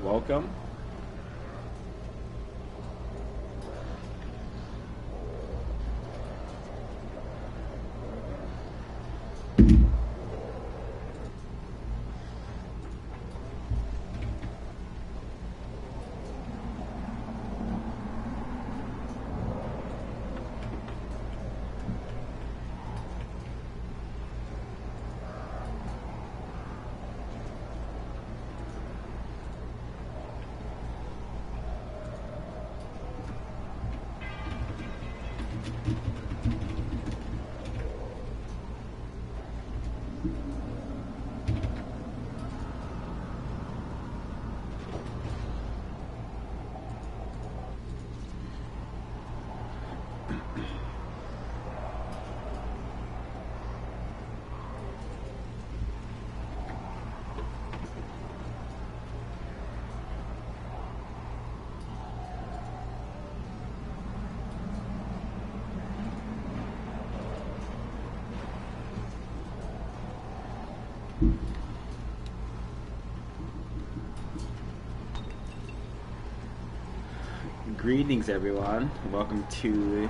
Welcome. Greetings, everyone. Welcome to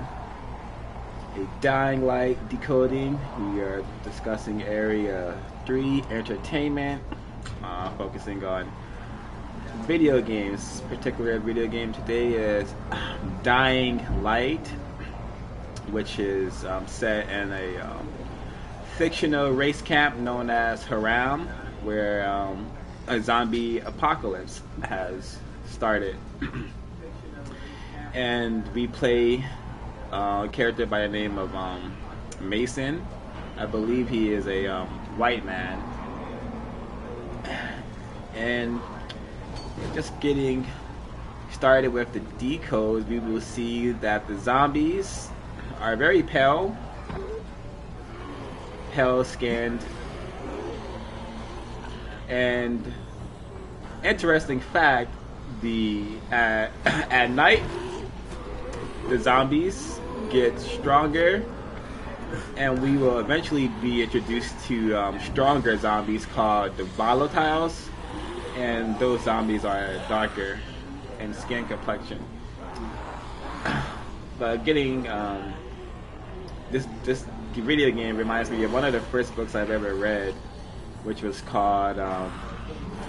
a Dying Light decoding. We are discussing Area 3 Entertainment, focusing on video games. Particular video game today is Dying Light, which is set in a fictional race camp known as Haram, where a zombie apocalypse has started. And we play a character by the name of Mason. I believe he is a white man. And just getting started with the decode, we will see that the zombies are very pale skinned, and interesting fact, at night the zombies get stronger, and we will eventually be introduced to stronger zombies called the volatiles, and those zombies are darker in skin complexion. But getting this video game reminds me of one of the first books I've ever read, which was called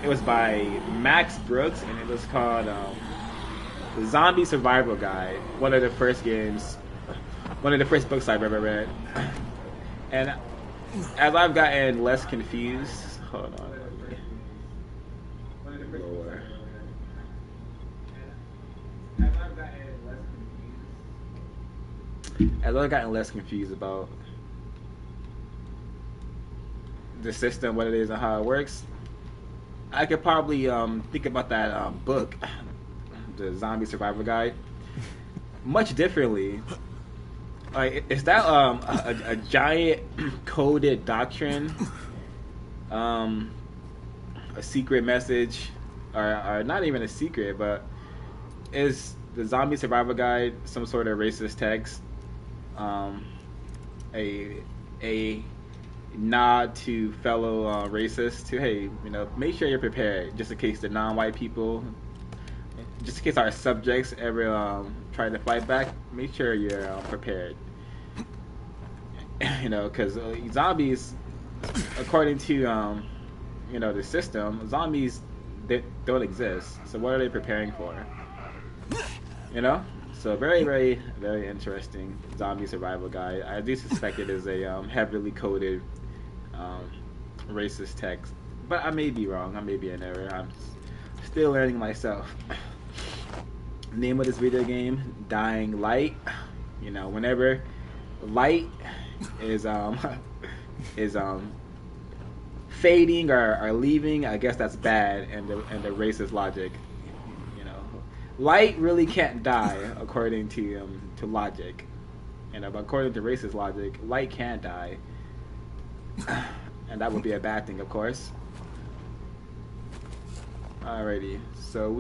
it was by Max Brooks, and it was called The Zombie Survival Guide. One of the first books I've ever read. And as I've gotten less confused, hold on, lower. As I've gotten less confused about the system, what it is, and how it works, I could probably think about that book, The Zombie Survival Guide, much differently. Like, is that a giant coded doctrine, a secret message, or not even a secret, but is the Zombie Survival Guide some sort of racist text? A nod to fellow racists to, hey, make sure you're prepared just in case the non-white people, just in case our subjects ever try to fight back, make sure you're prepared. Because zombies, according to the system, zombies, they don't exist. So what are they preparing for? So very, very, very interesting Zombie Survival Guide. I do suspect it is a heavily coded racist text, but I may be wrong. I may be in error. I'm still learning myself. Name of this video game: Dying Light. Whenever light is fading or leaving, I guess that's bad, and the racist logic. Light really can't die according to logic, but according to racist logic, light can't die, and that would be a bad thing, of course. Alrighty, so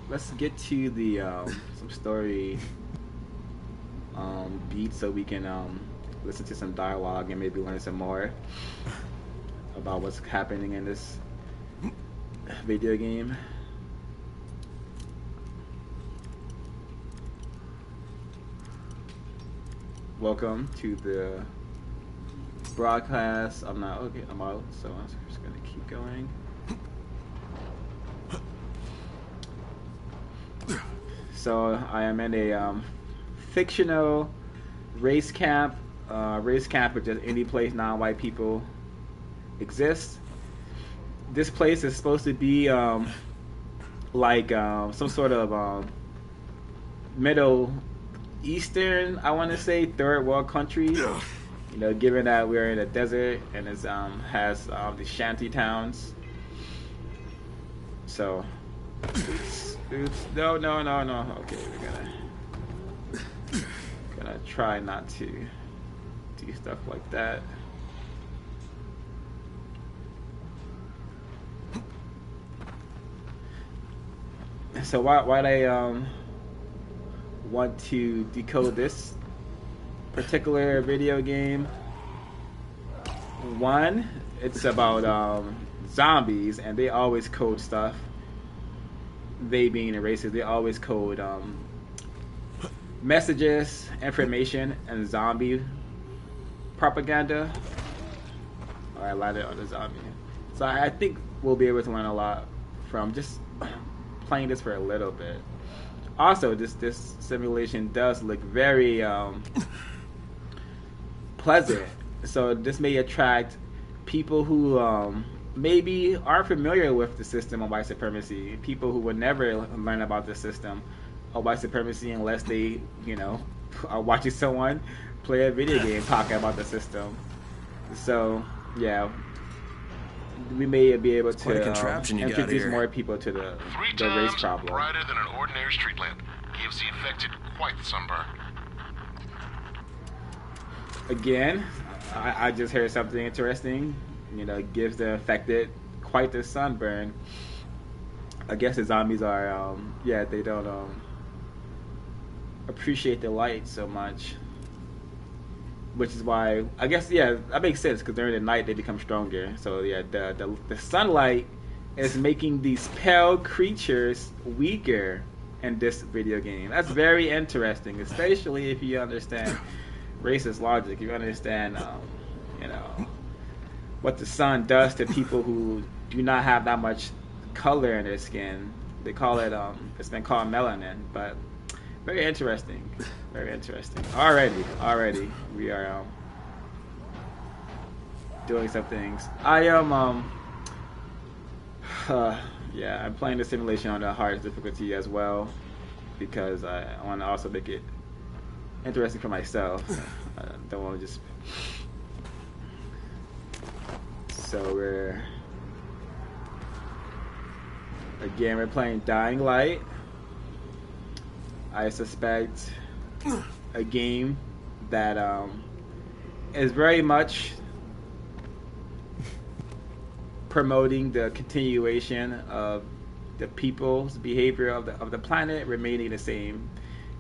let's get to the some story beats, so we can listen to some dialogue and maybe learn some more about what's happening in this video game. welcome to the broadcast. I'm not okay. I'm out, so I'm just gonna keep going. So I am in a fictional race camp. Race camp is just any place non-white people exist. This place is supposed to be like some sort of Middle Eastern, I want to say, third world country. You know, given that we're in a desert and it has the shanty towns. So, oops, no. Okay, we're gonna try not to do stuff like that. So why they want to decode this particular video game? One, it's about zombies, and they always code stuff. They being the racist, they always code messages, information, and zombie propaganda. I landed on the zombie. So I think we'll be able to learn a lot from just playing this for a little bit. Also, this simulation does look very pleasant. So this may attract people who maybe are familiar with the system of white supremacy. People who would never learn about the system of white supremacy unless they, you know, are watching someone play a video game talking about the system. So yeah, we may be able to introduce more people to the race problem. Brighter than an ordinary street lamp. Gives the infected quite the sunburn. Again, I just heard something interesting. You know, gives the infected quite the sunburn. I guess the zombies are, they don't appreciate the light so much. Which is why, I guess, that makes sense, because during the night they become stronger. So yeah, the sunlight is making these pale creatures weaker in this video game. That's very interesting, especially if you understand racist logic. You understand, you know, what the sun does to people who do not have that much color in their skin. They call it, it's been called melanin, but very interesting. Very interesting. Already, we are doing some things. I am, I'm playing the simulation on the hardest difficulty as well, because I want to also make it interesting for myself. I don't want to just. So we're playing Dying Light. I suspect a game that is very much promoting the continuation of the people's behavior of the planet remaining the same.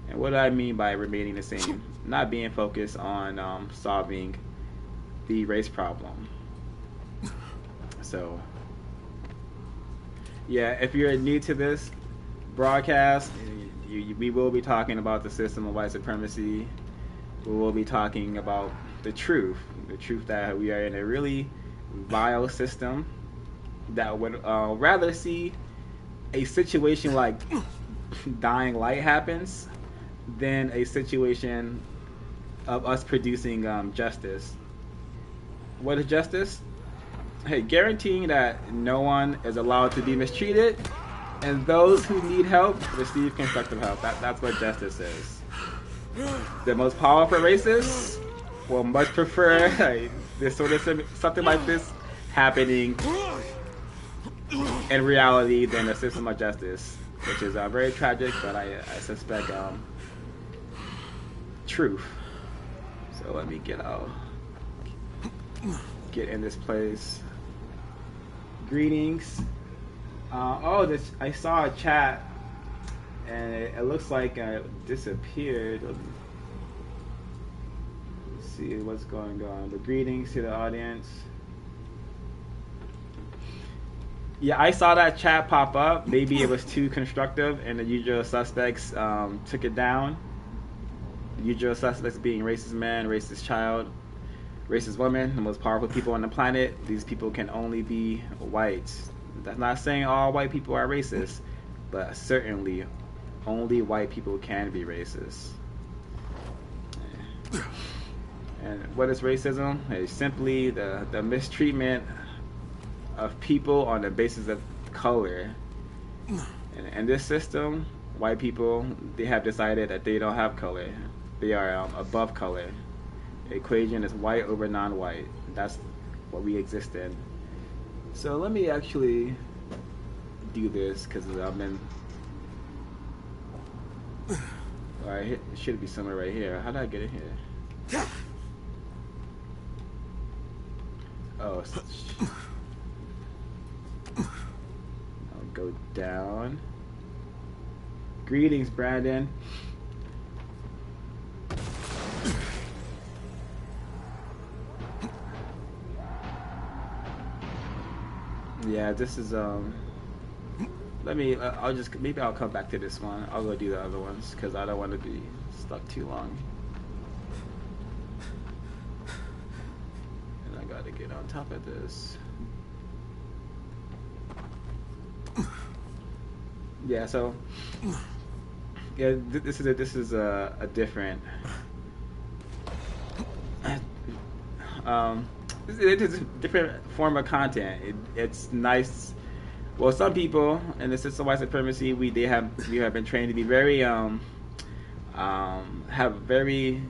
And what do I mean by remaining the same? Not being focused on solving the race problem. So, yeah, if you're new to this broadcast, we will be talking about the system of white supremacy. We will be talking about the truth that we are in a really vile system that would rather see a situation like Dying Light happens than a situation of us producing justice. What is justice? Hey, guaranteeing that no one is allowed to be mistreated and those who need help receive constructive help. That's what justice is. The most powerful racists will much prefer this sort of something like this happening in reality than a system of justice, which is very tragic, but I suspect truth. So let me get in this place. Greetings. I saw a chat and it looks like it disappeared. Let's see what's going on. But greetings to the audience. Yeah, I saw that chat pop up. Maybe it was too constructive and the usual suspects took it down. The usual suspects being racist man, racist child, racist woman, the most powerful people on the planet. These people can only be white. That's not saying all white people are racist, but certainly only white people can be racist. And what is racism? It's simply the mistreatment of people on the basis of color. And in this system, white people, they have decided that they don't have color. They are above color. The equation is white over non-white. That's what we exist in. So let me actually do this because I've been... Alright, it should be somewhere right here. How did I get it here? Oh, I'll go down. Greetings, Brandon. Yeah, this is let me maybe I'll come back to this one. I'll go do the other ones because I don't want to be stuck too long. And I gotta get on top of this. Yeah, so yeah, this is a different it's a different form of content. It's nice. Well, some people in the system of white supremacy, we have been trained to be very have very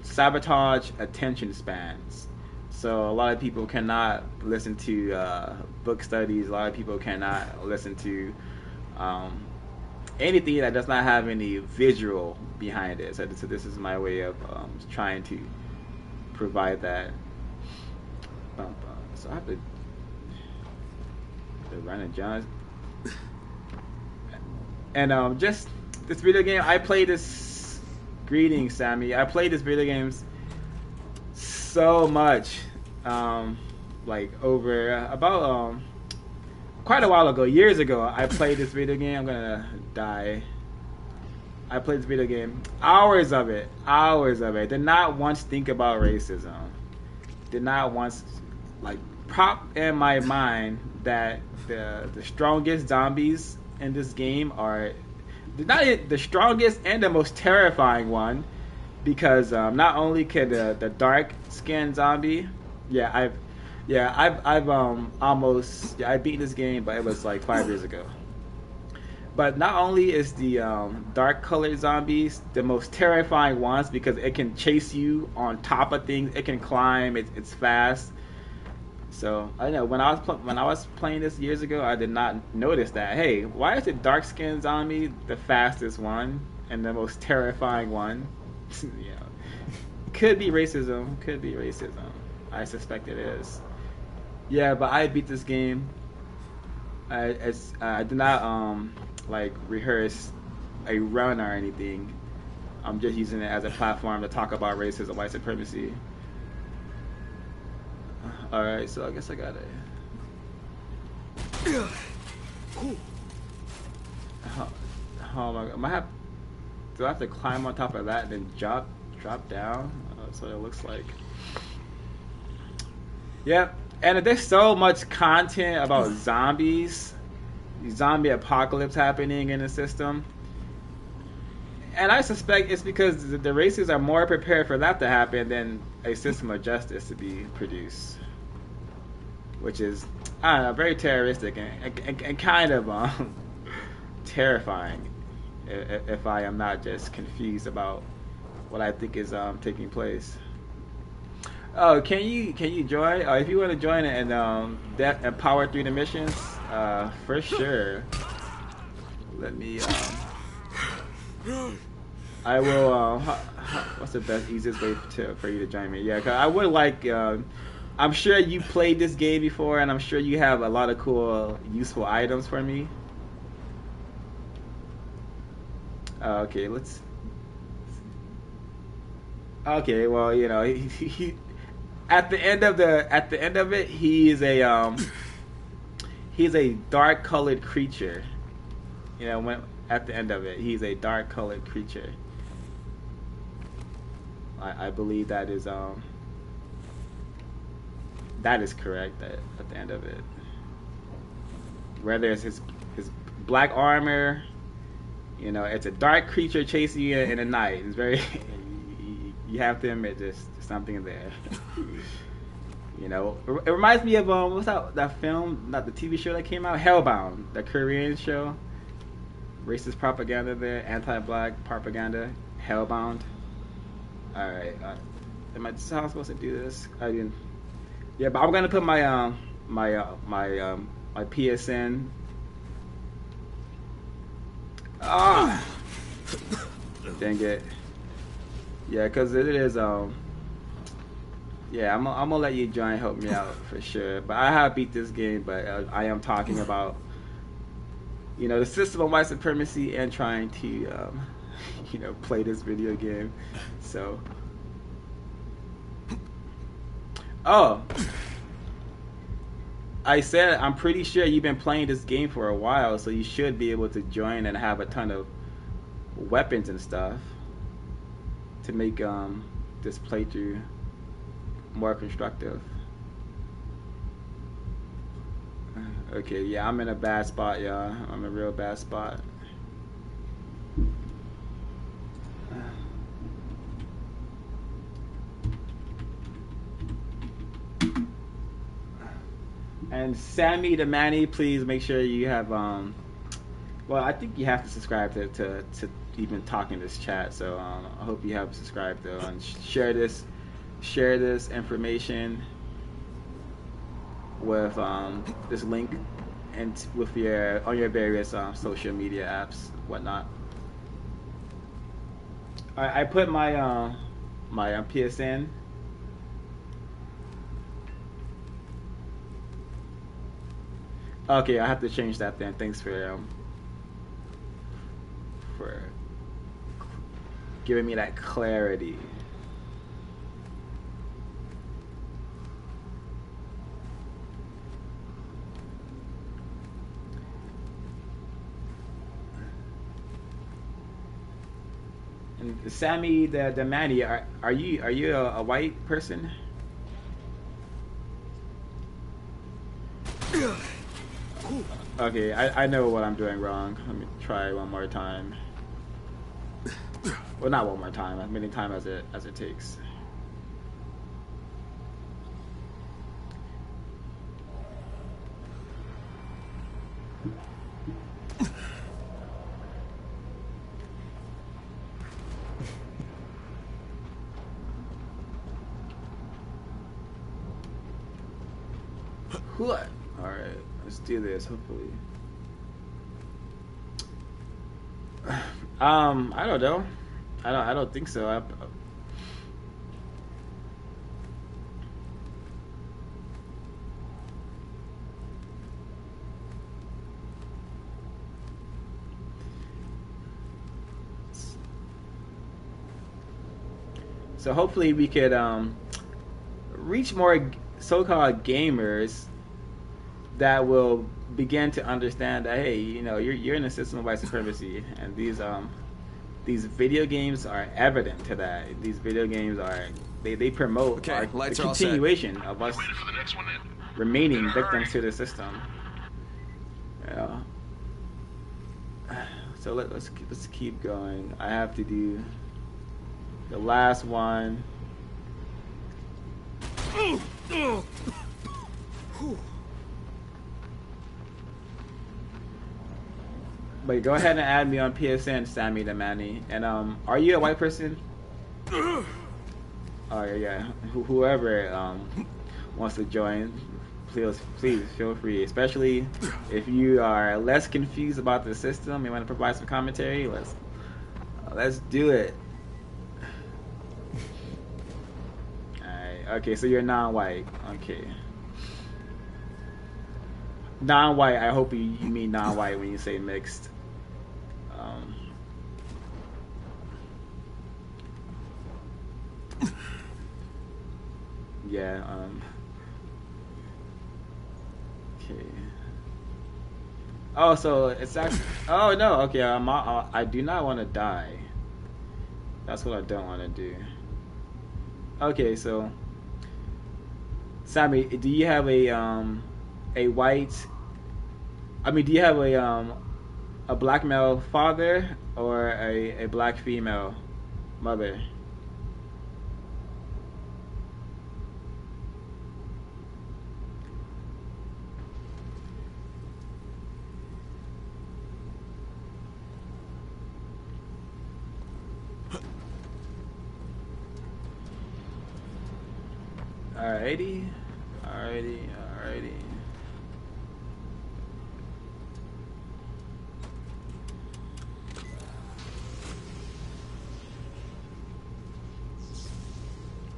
sabotage attention spans. So a lot of people cannot listen to book studies. A lot of people cannot listen to anything that does not have any visual behind it. So this is my way of trying to provide that. So I have to run and John. And just this video game, I played this. Greetings, Sammy. I played this video games so much, like over about quite a while ago, years ago. I played this video game. I'm gonna die. I played this video game, hours of it. Did not once think about racism. Did not once prop in my mind that the strongest zombies in this game are not the strongest and the most terrifying one, because not only can the dark skinned zombie, I've almost I beat this game, but it was like 5 years ago. But not only is the dark colored zombies the most terrifying ones because it can chase you on top of things, it can climb, it's fast. So I know when I was playing this years ago, I did not notice that. Hey, why is the dark skinned zombie the fastest one and the most terrifying one? Could be racism. I suspect it is. Yeah, but I beat this game. I did not rehearse a run or anything. I'm just using it as a platform to talk about racism, white supremacy. Alright, so I guess I got it. Oh my god. Do I have to climb on top of that and then drop down? That's what it looks like. Yep. And there's so much content about zombies, zombie apocalypse happening in the system. And I suspect it's because the races are more prepared for that to happen than a system of justice to be produced. Which is, I don't know, very terroristic and kind of terrifying, if I am not just confused about what I think is taking place. Oh, can you join? If you want to join and power through the missions, for sure. Let me. I will. What's the best, easiest way for you to join me? Yeah, 'cause I would like. I'm sure you played this game before, and I'm sure you have a lot of cool, useful items for me. Okay, let's. Okay, well, he at the end of it, he's a dark colored creature. When at the end of it, he's a dark colored creature. I believe that is correct at the end of it. Whether it's his black armor, it's a dark creature chasing you in the night. It's very you have to admit there's something there. It reminds me of what's that film, not the TV show that came out, Hellbound, the Korean show. Racist propaganda there, anti-black propaganda, Hellbound. All right, am I supposed to do this? I didn't. Yeah, but I'm gonna put my my PSN. Ah, dang it. Yeah, cause it is yeah, I'm gonna let you join, help me out for sure. But I have beat this game, but I am talking about the system of white supremacy and trying to play this video game. So, oh, I said I'm pretty sure you've been playing this game for a while, so you should be able to join and have a ton of weapons and stuff to make this playthrough more constructive. Okay, yeah, I'm in a bad spot, y'all. I'm in a real bad spot. And Sammy the Manny, please make sure you have well, I think you have to subscribe to even talk in this chat. So I hope you have subscribed though, and share this information with this link and with on your various social media apps, whatnot. I put my my PSN. Okay, I have to change that then. Thanks for giving me that clarity. And Sammy the Manny, are you a white person? Okay, I know what I'm doing wrong. Let me try one more time. Well, not one more time. As many times as it takes. What? All right, let's do this. Hopefully. I don't know. I don't think so. So hopefully we could reach more so-called gamers that will begin to understand that, hey, you're in a system of white supremacy, and these video games are evident to that. These video games they promote the continuation of us remaining victims to the system. Yeah. So let's keep going. I have to do the last one. But go ahead and add me on PSN, Sammy the Manny. And are you a white person? Oh yeah. Whoever wants to join, please feel free. Especially if you are less confused about the system and want to provide some commentary. Let's do it. Alright. Okay, so you're non-white. Okay. Non-white. I hope you mean non-white when you say mixed. Yeah. Okay. Oh, so it's actually. Oh no. Okay. I do not want to die. That's what I don't want to do. Okay, so Sammy, do you have a white? I mean, do you have a black male father or a black female mother? Alrighty, alrighty.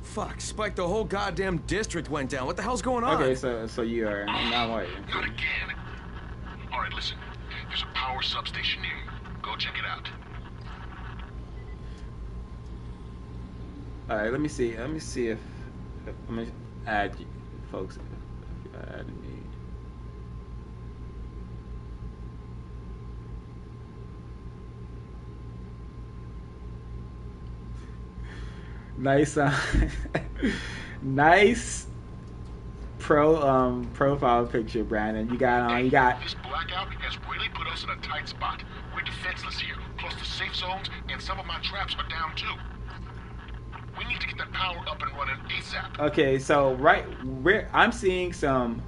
Fuck, Spike, the whole goddamn district went down. What the hell's going on? Okay, so you are not white. Not again. All right, listen. There's a power substation near you. Go check it out. All right, let me see. Let me see if I'm gonna add you, folks. If you add me. Nice, nice profile picture, Brandon. You got Hey, you got. this blackout has really put us in a tight spot. We're defenseless here, close to safe zones, and some of my traps are down too. We need to get that power up and running ASAP. Okay, so I'm seeing some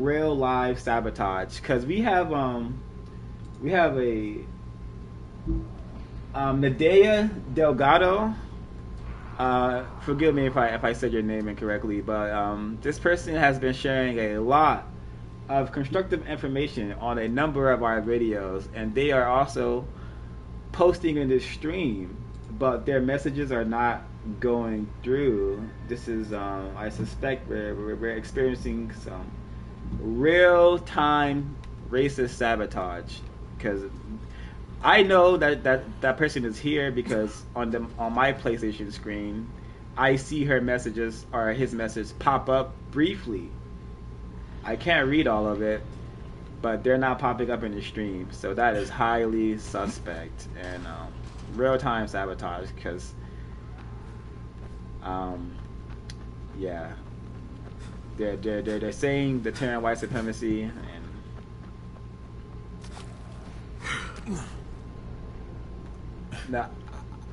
real live sabotage because we have a Nadea Delgado. Forgive me if I said your name incorrectly, but this person has been sharing a lot of constructive information on a number of our videos, and they are also posting in this stream, but their messages are not going through. This is I suspect we're experiencing some real time racist sabotage because I know that person is here because on my PlayStation screen I see her messages or his message pop up briefly. I can't read all of it, but they're not popping up in the stream, so that is highly suspect and real time sabotage because yeah, they're saying the term white supremacy and now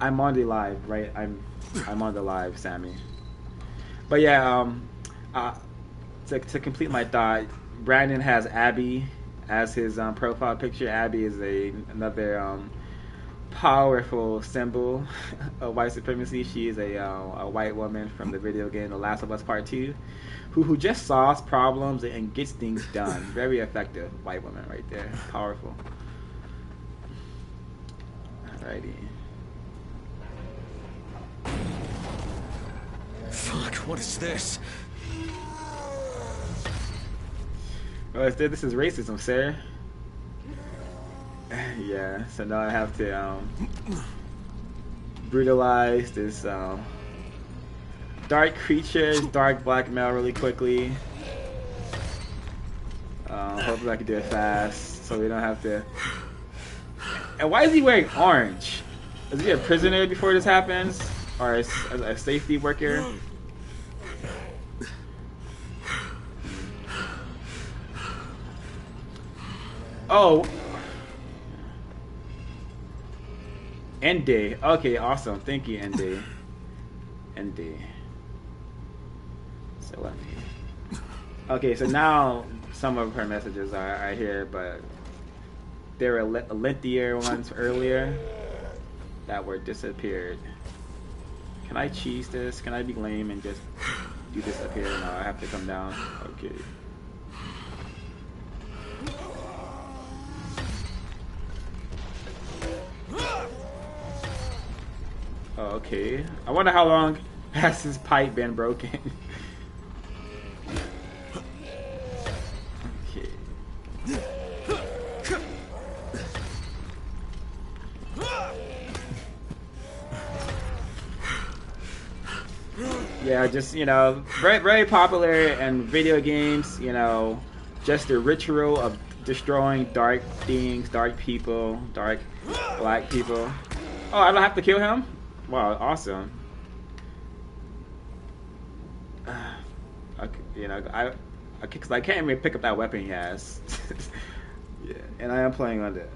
I'm on the live, right? I'm on the live, Sammy. But yeah, to complete my thought, Brandon has Abby as his profile picture. Abby is another powerful symbol of white supremacy. She is a white woman from the video game The Last of Us Part 2 who just solves problems and gets things done. Very effective white woman right there. Powerful. Alrighty. Fuck, what is this? Oh, this is racism, sir. Yeah, so now I have to brutalize this dark creature, dark black male really quickly. Hopefully I can do it fast so we don't have to. And why is he wearing orange? Is he a prisoner before this happens? Or a safety worker? Oh! Ende. Okay, awesome. Thank you, Ende. Ende. So let me... Okay, so now some of her messages are here, but there were lengthier ones earlier that were disappeared. Can I cheese this? Can I be lame and just do this up here? No, I have to come down. Okay. Oh, okay. I wonder how long has his pipe been broken. Okay. Yeah, just, you know, very, very popular in video games, you know, just the ritual of destroying dark things, dark people, dark black people. Oh, I don't have to kill him? Wow, awesome. You know, cause I can't even pick up that weapon he has. Yeah, and I am playing on the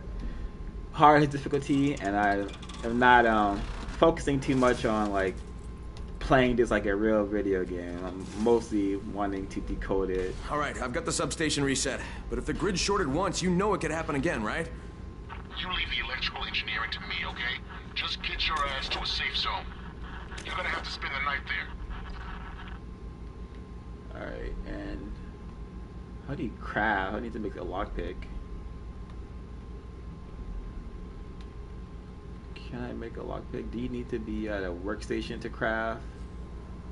hard difficulty, and I am not focusing too much on like playing this like a real video game. I'm mostly wanting to decode it. All right, I've got the substation reset. But if the grid shorted once, you know it could happen again, right? You leave the electrical engineering to me, okay? Just get your ass to a safe zone. You're gonna have to spend the night there. Alright, and how do you craft? I need to make a lockpick. Can I make a lockpick? Do you need to be at a workstation to craft?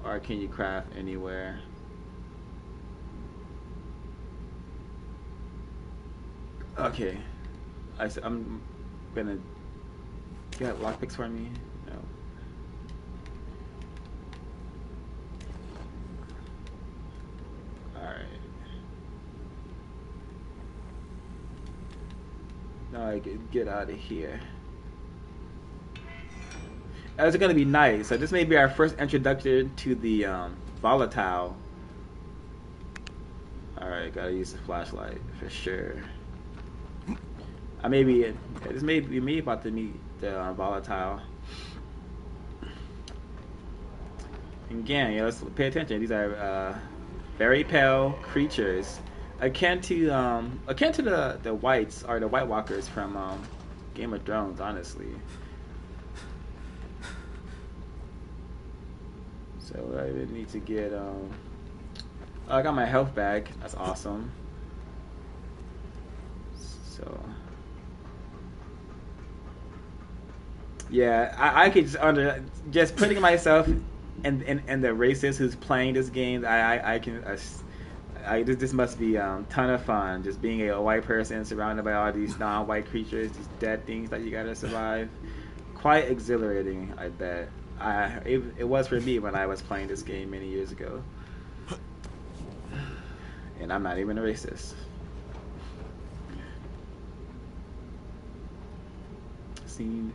Or can you craft anywhere? Okay. I'm gonna get lockpicks for me. No. Alright. Now I can get out of here. It's gonna be nice. So this may be our first introduction to the volatile. Alright, gotta use the flashlight for sure. This may be me about to meet the volatile. Again, let's pay attention. These are very pale creatures, akin to the whites or the White Walkers from Game of Thrones, honestly. So I would need to get I got my health back. That's awesome. So yeah, I could just putting myself in the racist who's playing this game. This must be ton of fun. Just being a white person surrounded by all these non-white creatures, these dead things that you gotta survive. Quite exhilarating, I bet. It was for me when I was playing this game many years ago. And I'm not even a racist. Scene.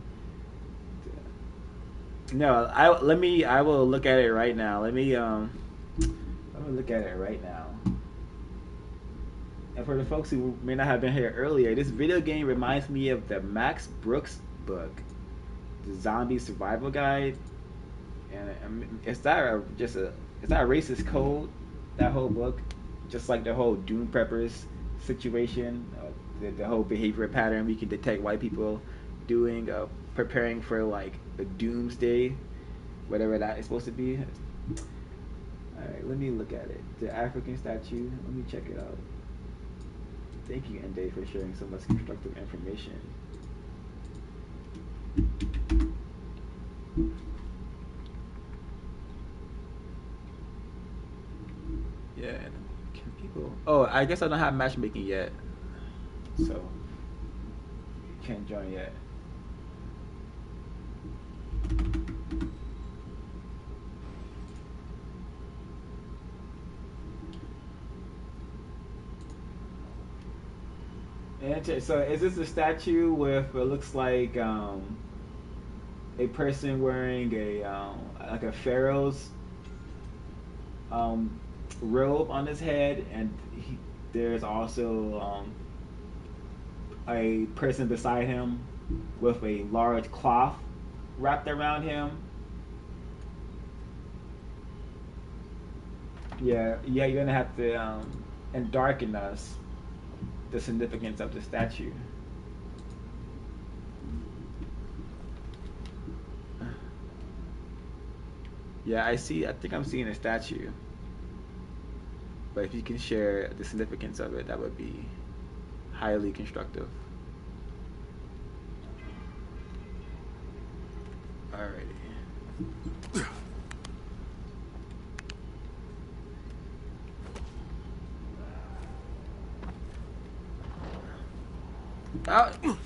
No, I will look at it right now. I'm gonna look at it right now. And for the folks who may not have been here earlier, this video game reminds me of the Max Brooks book, the Zombie Survival Guide. And is that a racist code? That whole book, just like the whole Doom Preppers situation, the whole behavior pattern we can detect white people doing, preparing for like the doomsday, whatever that is supposed to be. All right, let me look at it. The African statue. Let me check it out. Thank you, Ende, for sharing so much constructive information. Yeah, can people... Oh, I guess I don't have matchmaking yet, so can't join yet. And so, is this a statue with what looks like a person wearing like a pharaoh's robe on his head, and there's also a person beside him with a large cloth wrapped around him. Yeah, you're gonna have to and darken us the significance of the statue. Yeah, I think I'm seeing a statue. But if you can share the significance of it, that would be highly constructive. Alrighty.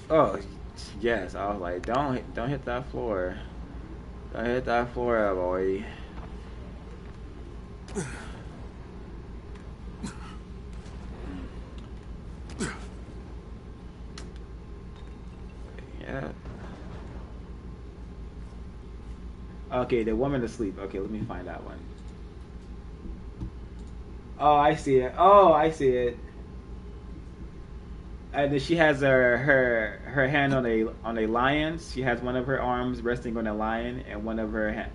Oh, yes. I was like, don't hit that floor. Don't hit that floor, boy. Yeah. Okay, the woman asleep. Okay, let me find that one. Oh, I see it. Oh, I see it. And then she has her hand on a lion. She has one of her arms resting on a lion, and one of her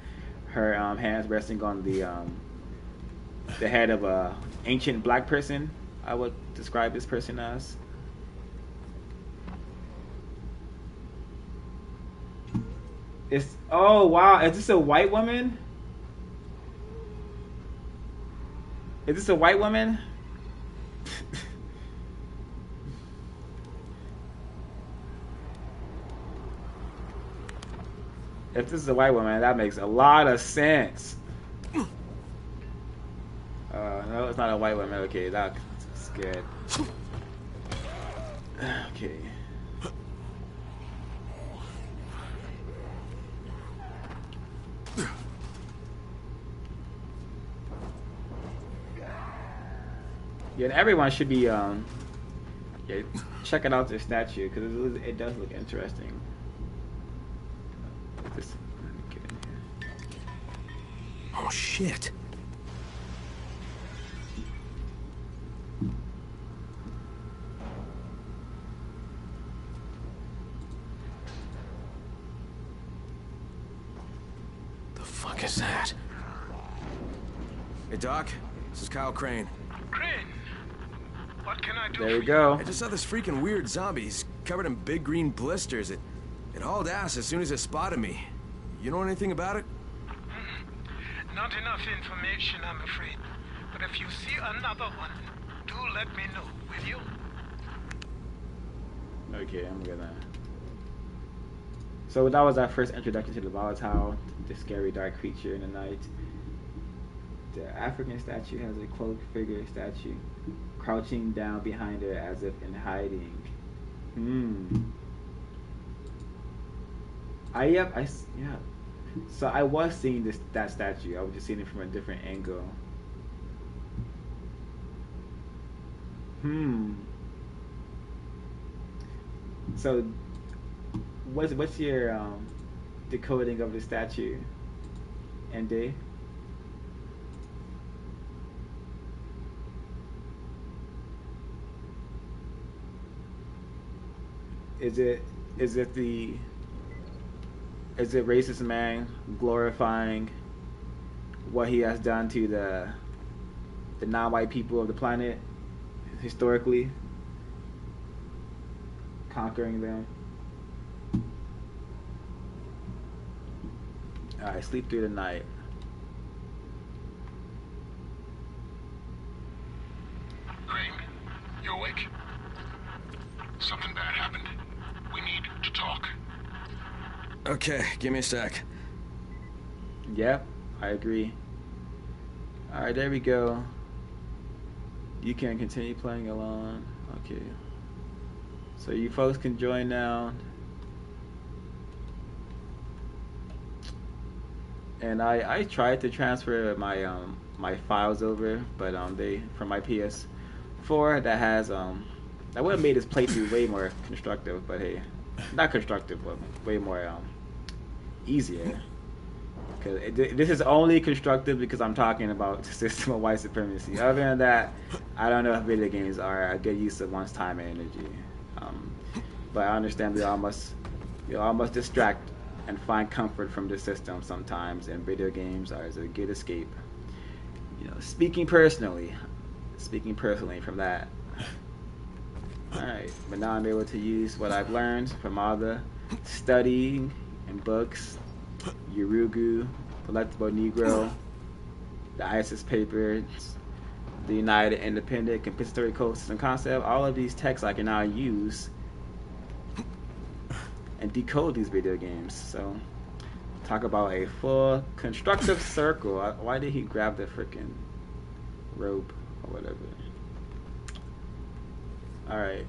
hands resting on the head of a ancient black person. I would describe this person as. It's oh wow! Is this a white woman? Is this a white woman? If this is a white woman, that makes a lot of sense. No, it's not a white woman. Okay, that's scared. Okay. Yeah, and everyone should be yeah, checking out this statue because it does look interesting. Just, let me get in here. Oh, shit. The fuck is that? Hey, Doc. This is Kyle Crane. Crane, what can I do? There we go. I just saw this freaking weird zombie. He's covered in big green blisters. It hauled ass as soon as it spotted me. You know anything about it? Not enough information, I'm afraid. But if you see another one, do let me know, will you? Okay, I'm gonna. So that was our first introduction to the volatile, the scary dark creature in the night. The African statue has a cloaked figure statue crouching down behind her as if in hiding. Yeah. So I was seeing that statue. I was just seeing it from a different angle. So what's your decoding of the statue, Andy? Is it racist man glorifying what he has done to the non-white people of the planet historically, conquering them? Alright, sleep through the night. Crane, you awake? Something bad happened. We need to talk. Okay, give me a sec. Yep, I agree. Alright, there we go. You can continue playing along. Okay. So you folks can join now. And I tried to transfer my my files over, but they from my PS4 that has that would have made this playthrough way more constructive, but hey, not constructive, but way more easier. Because this is only constructive because I'm talking about the system of white supremacy. Other than that, I don't know if video games are a good use of one's time and energy. But I understand we all must distract and find comfort from the system sometimes, and video games are a good escape. You know, speaking personally from that. Alright, but now I'm able to use what I've learned from all the studying and books, Urugu, Collectible Negro, the ISIS papers, the United Independent Compensatory Code System Concept. All of these texts I can now use and decode these video games. So, talk about a full constructive circle. Why did he grab the freaking rope or whatever? Alright.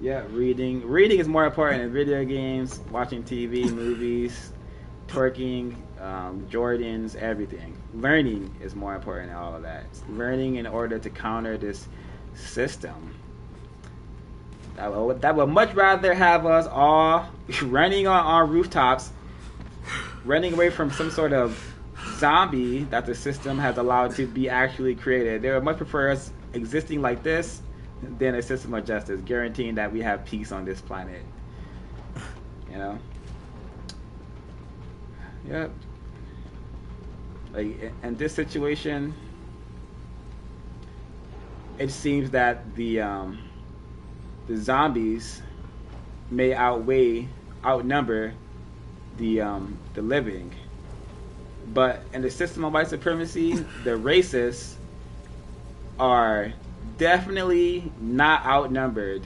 Yeah, reading. Reading is more important in video games, watching TV, movies, twerking, Jordans, everything. Learning is more important than all of that. Learning in order to counter this system. I would much rather have us all running on rooftops, running away from some sort of zombie that the system has allowed to be actually created. They would much prefer us existing like this than a system of justice, guaranteeing that we have peace on this planet. You know? Yep. Like in this situation, it seems that the zombies may outnumber the living, but in the system of white supremacy, the racists are definitely not outnumbered.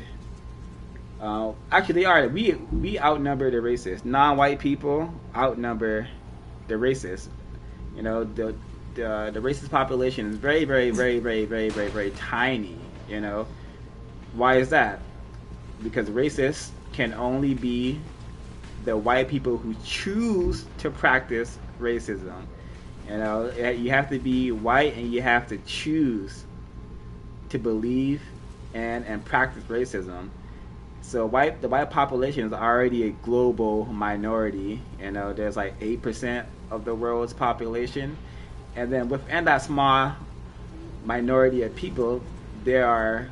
Actually, they are. We outnumber the racists. Non-white people outnumber the racists. You know, the racist population is very, very, very, very, very, very, very tiny. You know, why is that? Because racists can only be the white people who choose to practice racism. You know, you have to be white and you have to choose to believe and practice racism. So the white population is already a global minority. You know, there's like 8% of the world's population, and then within that small minority of people, there are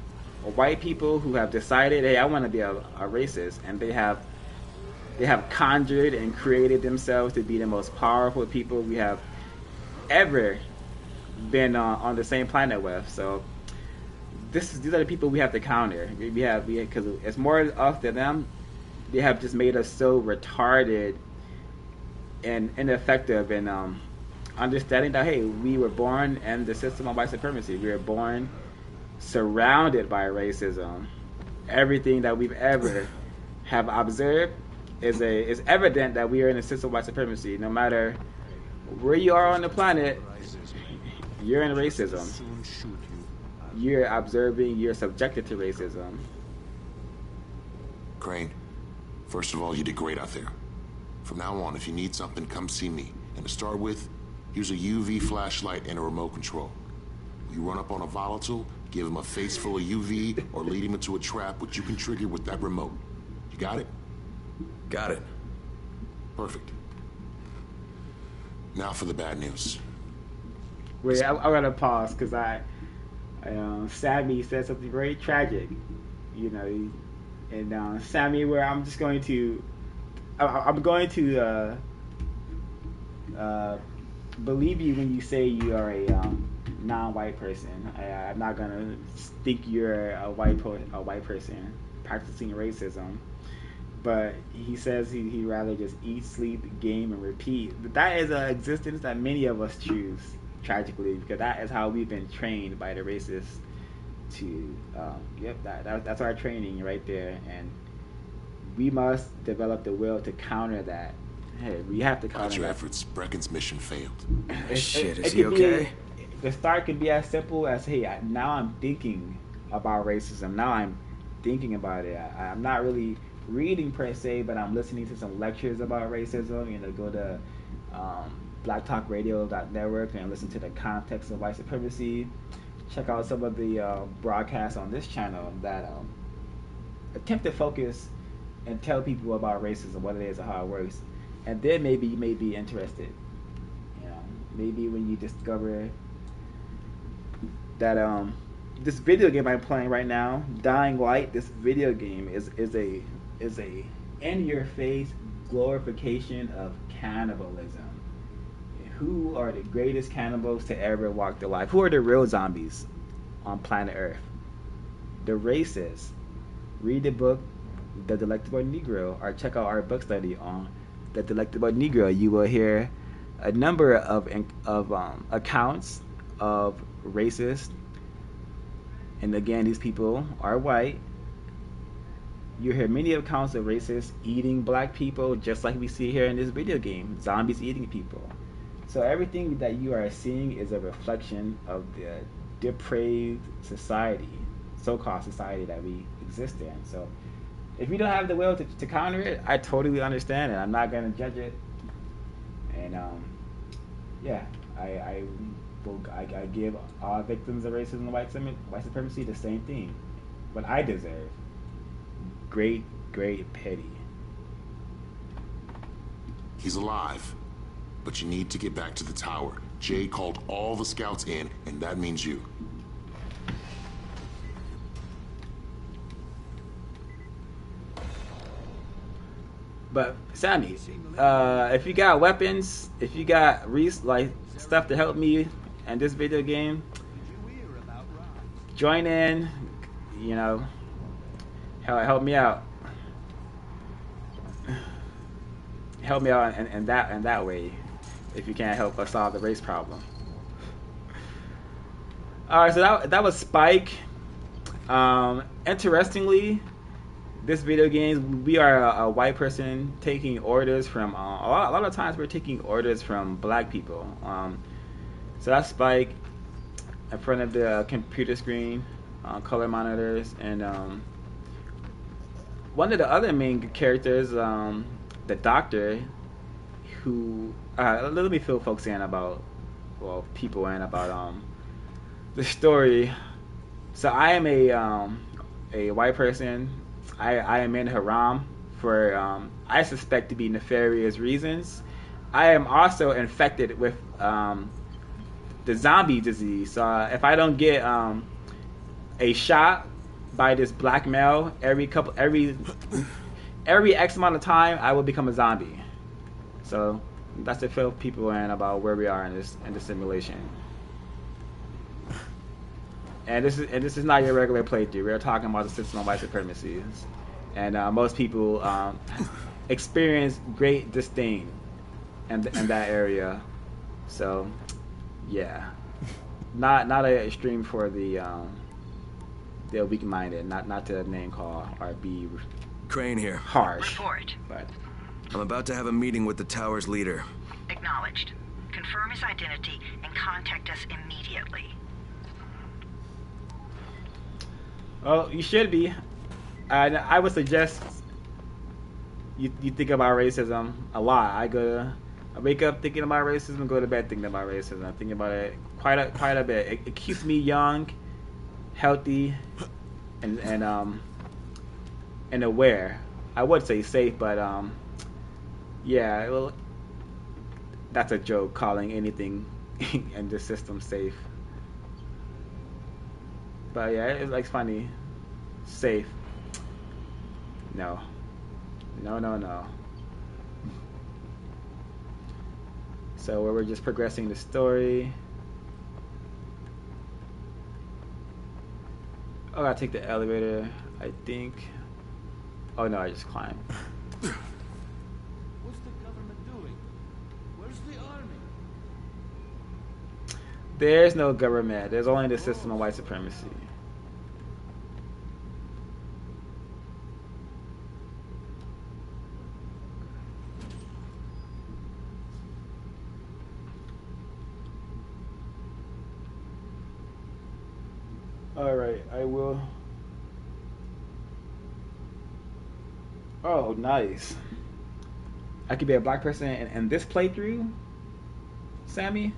white people who have decided, hey, I want to be a racist, and they have conjured and created themselves to be the most powerful people we have ever been on the same planet with. So these are the people we have to counter. Because it's more us than them. They have just made us so retarded and ineffective in understanding that, hey, we were born in the system of white supremacy. We were born surrounded by racism. Everything that we've ever have observed is evident that we are in a system of white supremacy. No matter where you are on the planet, you're in racism. You're observing, you're subjected to racism. Crane, first of all, you did great out there. From now on, if you need something, come see me. And to start with, here's a UV flashlight and a remote control. You run up on a volatile, give him a face full of UV, or lead him into a trap which you can trigger with that remote. You got it? Got it. Perfect. Now for the bad news. Wait, I gotta pause because Sammy said something very tragic. You know, and Sammy, where I'm going to believe you when you say you are a non-white person. I'm not gonna think you're a white person practicing racism. But he says he'd rather just eat, sleep, game, and repeat. But that is an existence that many of us choose, tragically, because that is how we've been trained by the racists to, that's our training right there. And we must develop the will to counter that. Hey, we have to counter your that. efforts, Brecken's mission failed. Shit, is he okay? The start can be as simple as, hey, now I'm thinking about racism. Now I'm thinking about it. I'm not really reading per se, but I'm listening to some lectures about racism. You know, go to blacktalkradio.network and listen to the context of white supremacy. Check out some of the broadcasts on this channel that attempt to focus and tell people about racism, what it is, and how it works. And then maybe you may be interested. You know, maybe when you discover that this video game I'm playing right now, Dying Light, this video game is a in-your-face glorification of cannibalism. Who are the greatest cannibals to ever walk the life? Who are the real zombies on planet Earth? The racists. Read the book, The Delectable Negro, or check out our book study on The Delectable Negro. You will hear a number of accounts of racists. And again, these people are white. You hear many accounts of racists eating black people, just like we see here in this video game, zombies eating people. So everything that you are seeing is a reflection of the depraved society, so-called society that we exist in. So if you don't have the will to counter it, I totally understand it. I'm not going to judge it. And I give all victims of racism and white supremacy the same thing, what I deserve. Great pity. He's alive. But you need to get back to the tower. Jay called all the scouts in, and that means you. But Sammy, if you got weapons, if you got like stuff to help me in this video game, join in. You know, help me out. Help me out in that way. If you can't help us solve the race problem. All right, so that was Spike. Interestingly, this video game, we are a white person taking orders from a lot of times we're taking orders from black people. So that's Spike in front of the computer screen, color monitors, and one of the other main characters, the doctor, who let me fill folks in about people in about the story. So I am a white person. I am in Haram for I suspect to be nefarious reasons. I am also infected with the zombie disease. So if I don't get a shot by this black male every X amount of time, I will become a zombie. So that's to fill people in about where we are in this simulation. And this is not your regular playthrough. We're talking about the system of white supremacy, and most people experience great disdain in that area. So, yeah, not an extreme for the weak-minded. Not to name call or be Crane here. Harsh. Report. But I'm about to have a meeting with the tower's leader. Acknowledged. Confirm his identity and contact us immediately. well, you should be. I would suggest you think about racism a lot. I wake up thinking about racism, go to bed thinking about racism. I'm thinking about it quite a bit. It keeps me young, healthy, and aware. I would say safe, but yeah, well, that's a joke calling anything in this system safe. But yeah, it's like funny. Safe. No. So we're just progressing the story. Oh, I gotta take the elevator, I think. Oh no, I just climbed. What's the government doing? Where's the army? There's no government. There's only the system of white supremacy. Alright, I will. Oh, nice. I could be a black person in this playthrough, Sammy?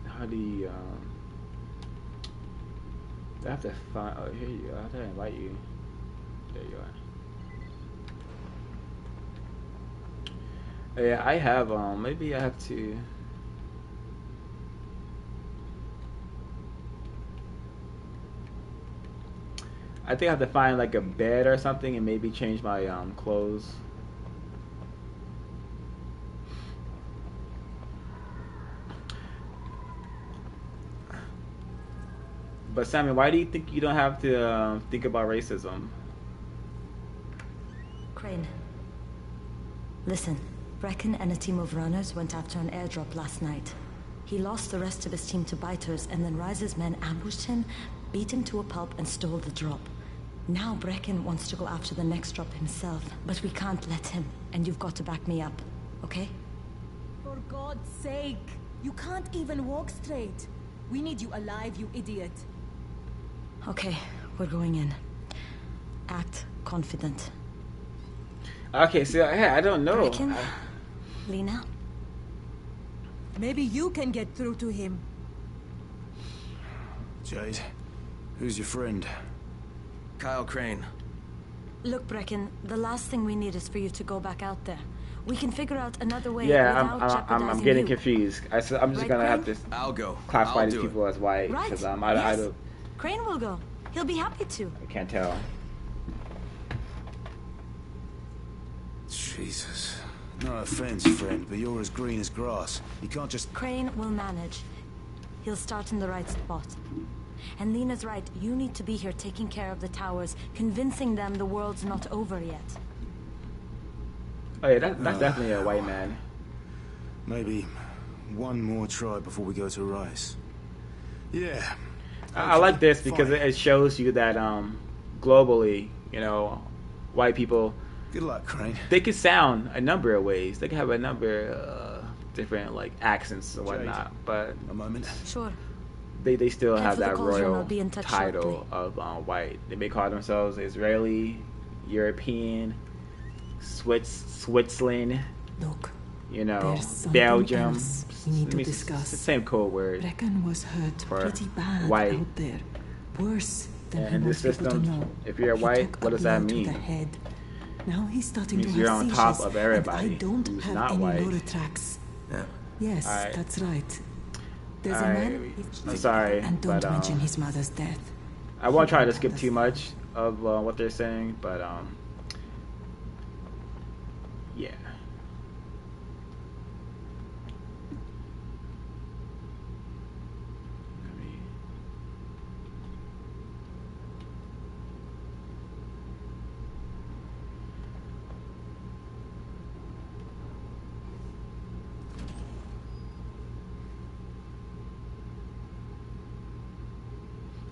How do you, I have to find, oh, here you go. I have to invite you. There you are. Yeah, I have, maybe I have to. I think I have to find like a bed or something and maybe change my clothes. But Sammy, why do you think you don't have to think about racism? Crane. Listen, Brecken and a team of runners went after an airdrop last night. He lost the rest of his team to biters, and then Rise's men ambushed him, beat him to a pulp, and stole the drop. Now Brecken wants to go after the next drop himself, but we can't let him, and you've got to back me up, okay? For God's sake! You can't even walk straight. We need you alive, you idiot. Okay, we're going in. Act confident. Okay, so yeah, I don't know. Brecken? Lena? Maybe you can get through to him. Jade, who's your friend? Kyle Crane. Look, Brecken, the last thing we need is for you to go back out there. We can figure out another way Yeah, without jeopardizing I'm getting you. confused. I'm just Right, gonna have Crane? to I'll go. classify I'll these do people as white Right. because Yes. Crane will go. He'll be happy to. I can't tell. Jesus. No offense, friend, but you're as green as grass. You can't just... Crane will manage. He'll start in the right spot. And Lena's right. You need to be here taking care of the towers, convincing them the world's not over yet. Oh yeah, that's definitely a white man. Maybe one more try before we go to Rice. Yeah. I like this because Fine. it shows you that globally, white people, Good luck, Crane. they could sound a number of ways. They can have a number of different like accents and whatnot, but A moment. Sure. they still Head have for the that call zone. I'll royal be in touch title shortly. of white. They may call themselves Israeli, European, Switzerland, Look, there's something Belgium. else we need to It's discuss. the same code word. Brecken was hurt For pretty bad white. out there. Worse than And he in wants this people to system, know. if you're He white, took what a does that blow to mean? the head. Now he's starting Means to you're have on seizures, top of and everybody I don't who's have not any white. Neurotrax. Yeah. Yes, All right. that's right. There's All a right, man. I'm sorry, And don't but mention his mother's death. I won't try to skip too much of what they're saying, but yeah. Let me-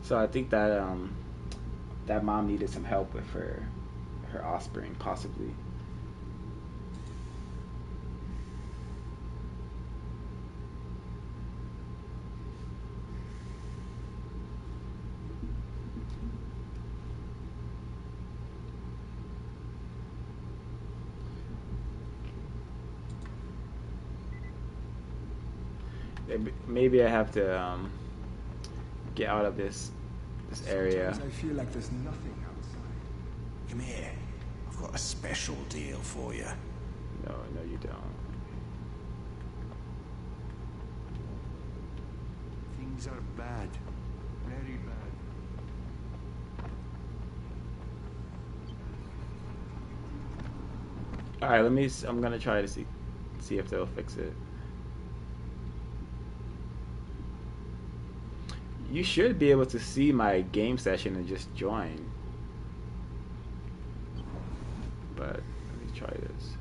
So I think that that mom needed some help with her offspring, possibly. Maybe I have to get out of this area. Sometimes I feel like there's nothing outside. Come here. I've got a special deal for you. No, you don't. Things are bad. Very bad. All right, I'm gonna try to see if they'll fix it. You should be able to see my game session and just join. But let me try this.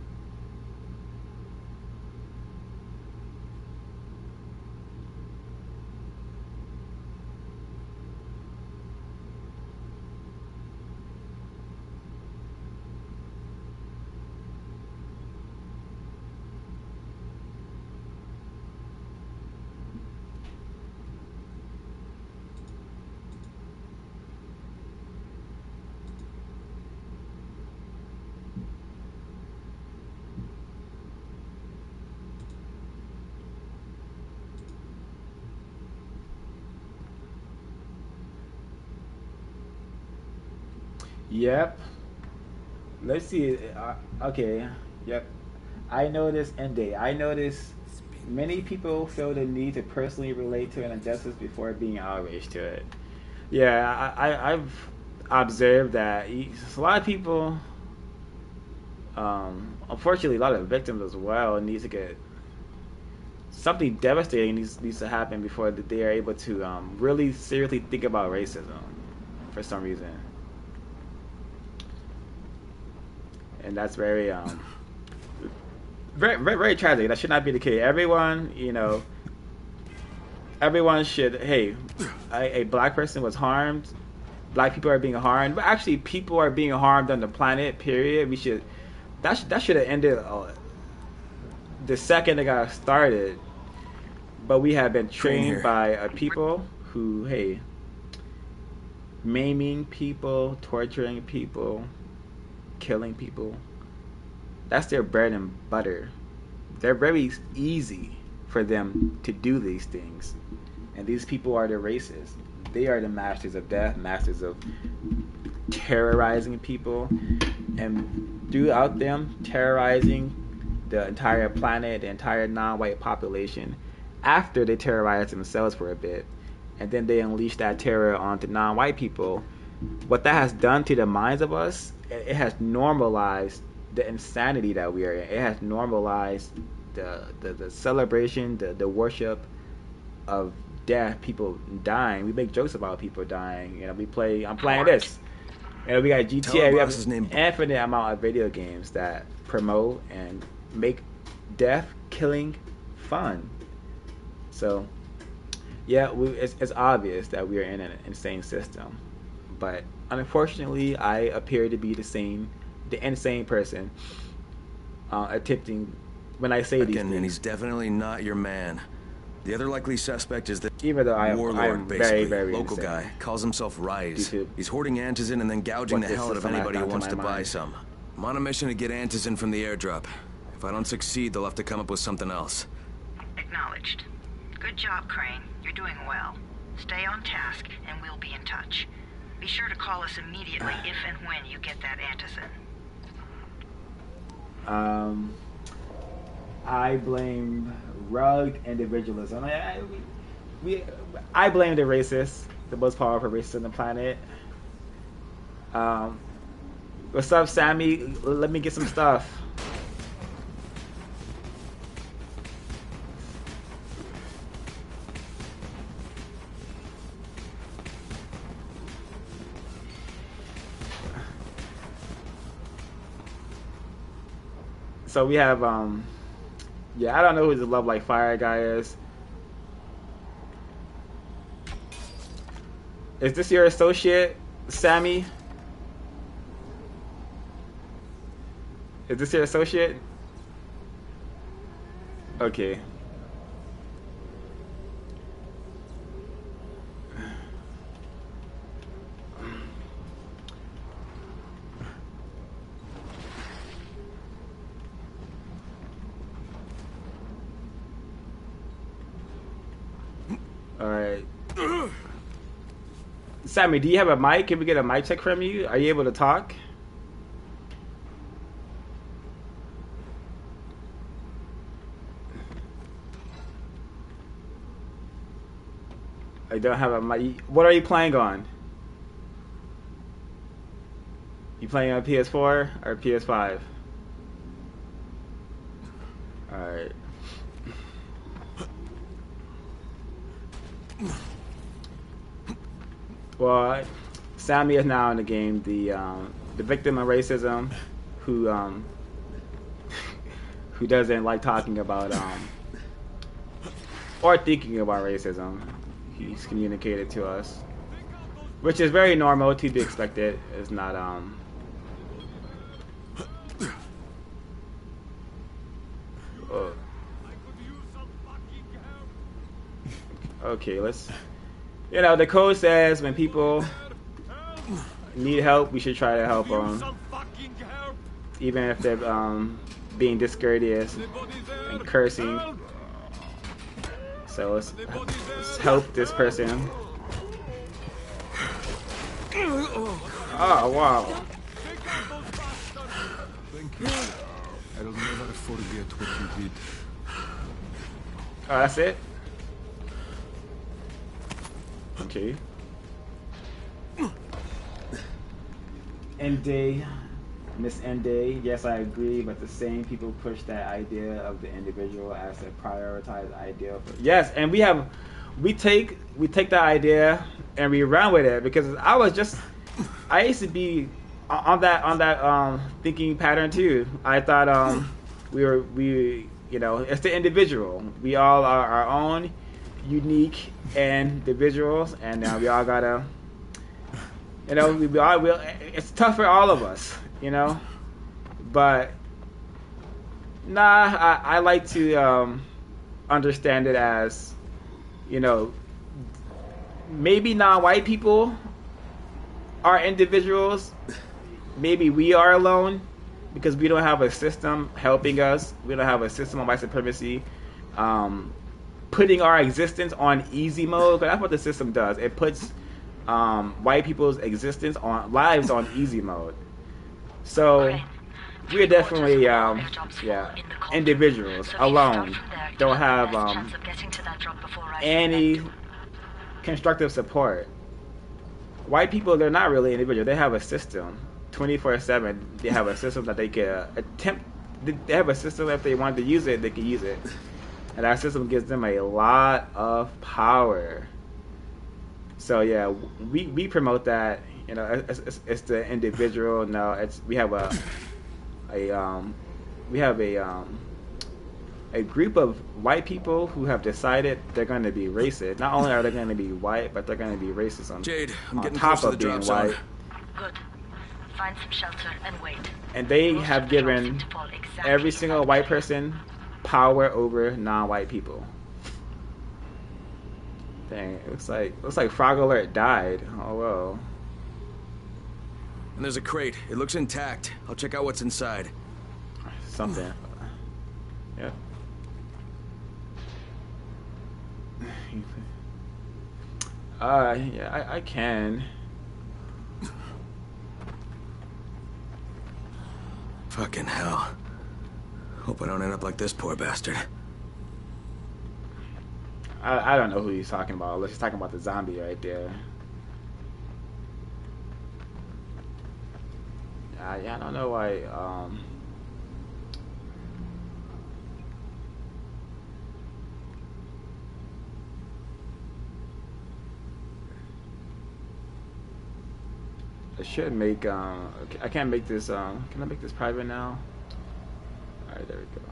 Yep. Let's see. Okay. Yep. I noticed end date. I noticed many people feel the need to personally relate to an injustice before being outraged to it. Yeah, I've observed that a lot of people, unfortunately, a lot of victims as well, need to get something devastating needs to happen before they are able to really seriously think about racism for some reason. And that's very very tragic. That should not be the case. Everyone should. Hey, a black person was harmed. Black people are being harmed, but actually, people are being harmed on the planet. Period. That should have ended the second it got started. But we have been trained by a people who, hey, maiming people, torturing people, killing people. That's their bread and butter. They're very easy for them to do these things. And these people are the racists. They are the masters of death, masters of terrorizing people, and throughout them terrorizing the entire planet, the entire non-white population, after they terrorize themselves for a bit, and then they unleash that terror onto non-white people, what that has done to the minds of us, it has normalized the insanity that we are in. It has normalized the celebration, the worship of death, people dying. We make jokes about people dying. You know, I'm playing this. You know, we got GTA. We have an infinite amount of video games that promote and make death, killing fun. So, yeah, it's obvious that we are in an insane system. But unfortunately, I appear to be the insane person attempting when I say these things. And he's definitely not your man. The other likely suspect is the even though I am basically, very local insane. guy, calls himself Rise. He's hoarding antizin and then gouging the hell out of anybody who wants to buy some. I'm on a mission to get antizin from the airdrop. If I don't succeed, they'll have to come up with something else. Acknowledged. Good job, Crane. You're doing well. Stay on task, and we'll be in touch. Be sure to call us immediately if and when you get that antizin. I blame rugged individualism. I blame the racists, the most powerful racists on the planet. What's up, Sammy? Let me get some stuff. So we have, yeah, I don't know who the Love Like Fire guy is. Is this your associate, Sammy? Is this your associate? Okay. Alright. Sammy, do you have a mic? Can we get a mic check from you? Are you able to talk? I don't have a mic. What are you playing on? You playing on PS4 or PS5? Alright. Well, Sammy is now in the game, the victim of racism, who doesn't like talking about or thinking about racism. He's communicated to us, which is very normal, to be expected. It's not okay, let's. You know, the code says when people need help, we should try to help them, even if they're being discourteous and cursing. So let's help this person. Oh wow! Thank you. I'll never forget what you did. Oh, that's it. Okay. Day, Miss Day. Yes, I agree, but the same people push that idea of the individual as a prioritized ideal. Yes, and we take that idea and we run with it, because I used to be on that thinking pattern too. I thought we you know, it's the individual. We all are our own unique individuals, and we all gotta, you know, we all will. It's tough for all of us, you know, but nah, I like to understand it as, you know, maybe non-white people are individuals, maybe we are alone because we don't have a system helping us. We don't have a system of white supremacy putting our existence on easy mode, because that's what the system does. It puts white people's existence on lives on easy mode. So we're definitely individuals alone, don't have any constructive support. White people, they're not really individual. They have a system 24/7. They have a system that they can attempt. They have a system that if they want to use it, they can use it, and that system gives them a lot of power. So yeah, we promote that. You know, it's the individual. No, we have a group of white people who have decided they're going to be racist. Not only are they going to be white, but they're going to be racist on, Jade, I'm on getting top close of to the being drop white. zone. Good. Find some shelter and wait. And they have given every single white person power over non-white people. Dang, it looks like Frog Alert died. Oh well. And there's a crate. It looks intact. I'll check out what's inside. Something. Yeah. Yeah, I can. Fucking hell. Hope I don't end up like this poor bastard. I don't know who he's talking about. Unless he's talking about the zombie right there. Yeah, I don't know why. I should make. Okay, I can't make this. Can I make this private now? All right, there we go.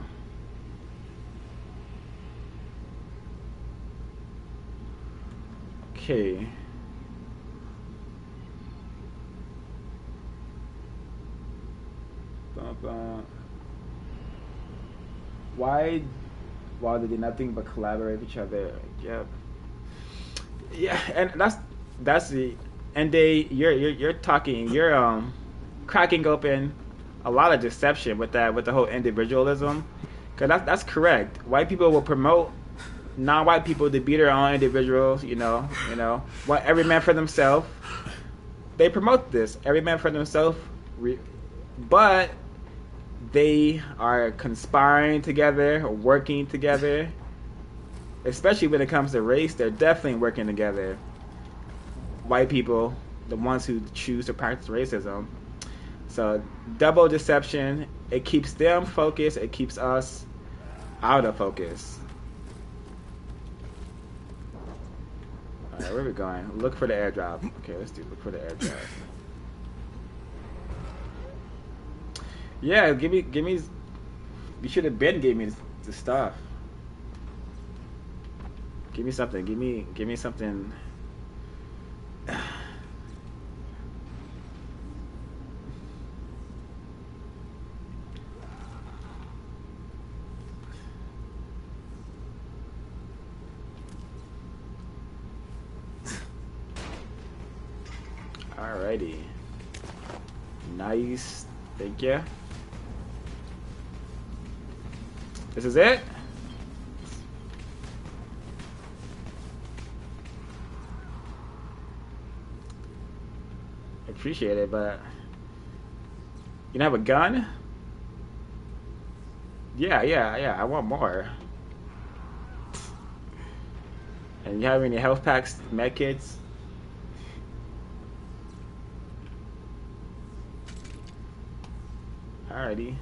Okay. Why did they nothing but collaborate with each other? Yeah. Yeah, and that's the. And you're talking, you're cracking open a lot of deception with the whole individualism, because that's correct. White people will promote non-white people to be their own individuals. You know, want every man for themselves. They promote this, every man for themselves, but they are conspiring together, working together. Especially when it comes to race, they're definitely working together. White people, the ones who choose to practice racism. So double deception, it keeps them focused, it keeps us out of focus. Alright, where are we going? Look for the airdrop. Okay, let's look for the airdrop. Yeah, give me you should have been gave me the stuff. Give me something, give me something. Alrighty. Nice. Thank you. This is it? Appreciate it, but you don't have a gun? Yeah, I want more. And you have any health packs, med kits? Alrighty.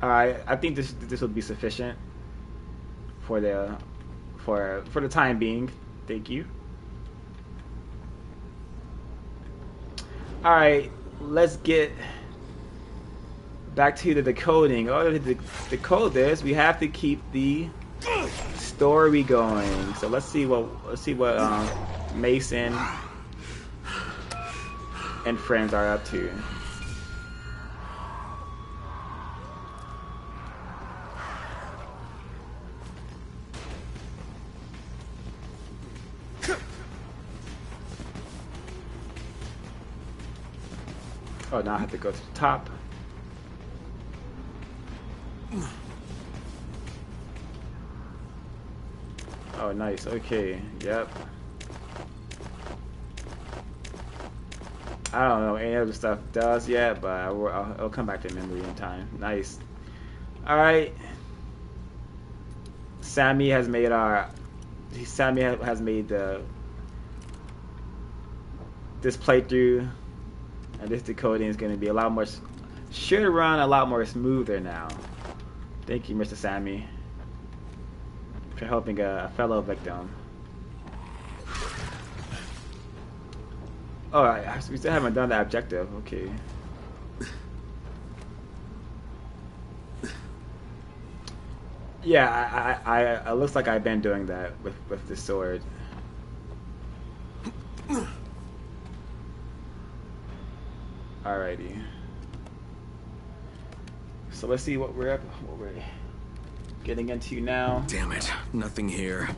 I think this will be sufficient for the time being. Thank you. Alright, let's get back to the decoding. In order to decode this, we have to keep the story going. So let's see what Mason and friends are up to. Oh, now I have to go to the top. Oh, nice. Okay. Yep. I don't know any other stuff does yet, but I'll come back to memory in time. Nice. All right. Sammy has made this playthrough and this decoding is going to be a lot more, should run a lot more smoother now. Thank you, Mr. Sammy, for helping a fellow victim. Oh, we still haven't done that objective. Okay. Yeah, it looks like I've been doing that with the sword. Alrighty. So let's see what we're getting into now. Damn it, nothing here.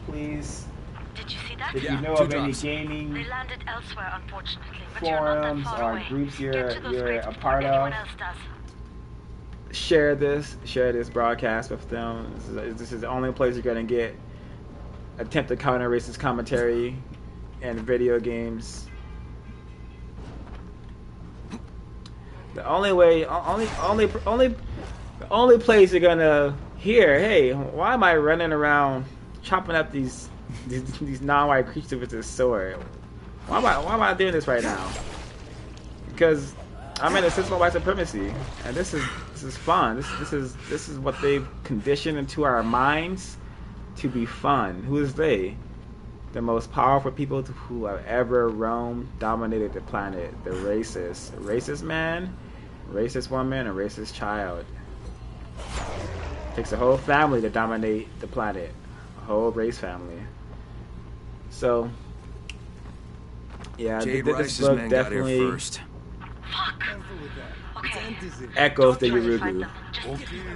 Please. Did you see that? If you know of any gaming they landed elsewhere, unfortunately, but forums you're not that or far away. groups you're a before part anyone of, else does. share this broadcast with them. This is the only place you're gonna get attempted counter racist commentary and video games. The only place you're gonna hear, hey, why am I running around chopping up these non-white creatures with this sword? Why am I doing this right now? Because I'm in a system of white supremacy, and this is fun. This is what they've conditioned into our minds to be fun. Who is they? The most powerful people who have ever roamed, dominated the planet. The racist man, racist woman, and racist child. It takes a whole family to dominate the planet. A whole race family. So, yeah, Jade this Rice's book men got definitely here first. Fuck! Okay. echoes the Don't try to fight Yurugu. them. Just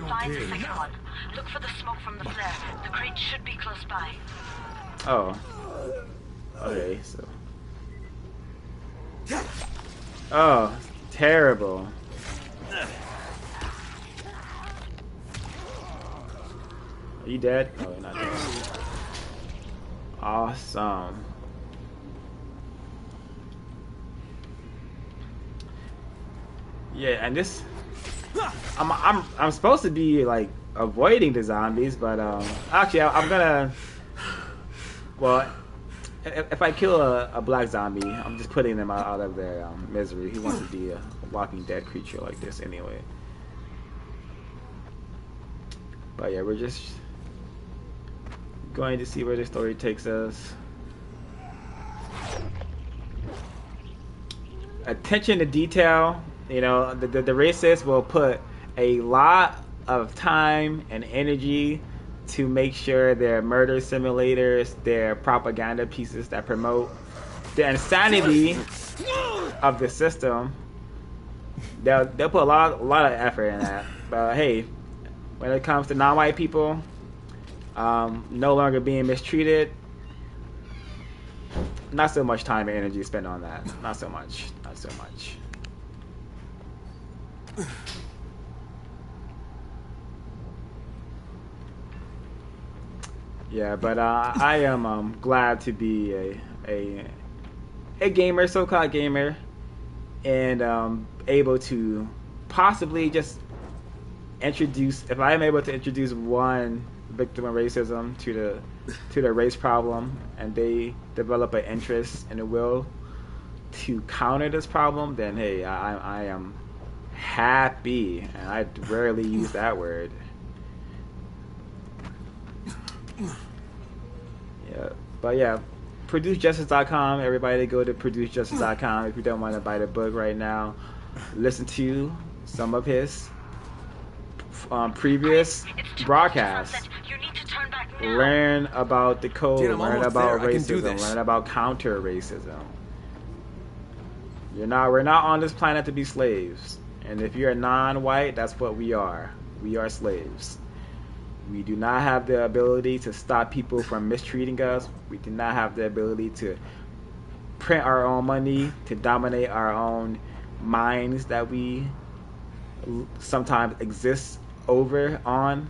find the second one. Look for the smoke from the flare. The crate should be close by. Oh. Okay, so. Oh, terrible. Are you dead? Oh, you're not dead. Awesome. Yeah, and this, I'm supposed to be like avoiding the zombies, but actually I'm gonna. Well, if I kill a black zombie, I'm just putting them out of their misery. He wants to be a Walking Dead creature like this anyway. But yeah, we're just going to see where the story takes us. Attention to detail. You know, the racists will put a lot of time and energy to make sure their murder simulators, their propaganda pieces that promote the insanity of the system, they'll put a lot of effort in that. But hey, when it comes to non-white people, no longer being mistreated, not so much time and energy spent on that. Not so much. Yeah, but I am glad to be a gamer, so-called gamer, and able to possibly just introduce, if I am able to introduce one victim of racism to the race problem, and they develop an interest and a will to counter this problem, then hey, I am happy, and I rarely use that word. Yeah, but yeah, producejustice.com. Everybody go to producejustice.com if you don't want to buy the book right now. Listen to some of his previous broadcasts. Learn about the code. Learn about racism. Learn about counter racism. We're not on this planet to be slaves. And if you're non-white, that's what we are. We are slaves. We do not have the ability to stop people from mistreating us. We do not have the ability to print our own money, to dominate our own mines that we sometimes exist over on.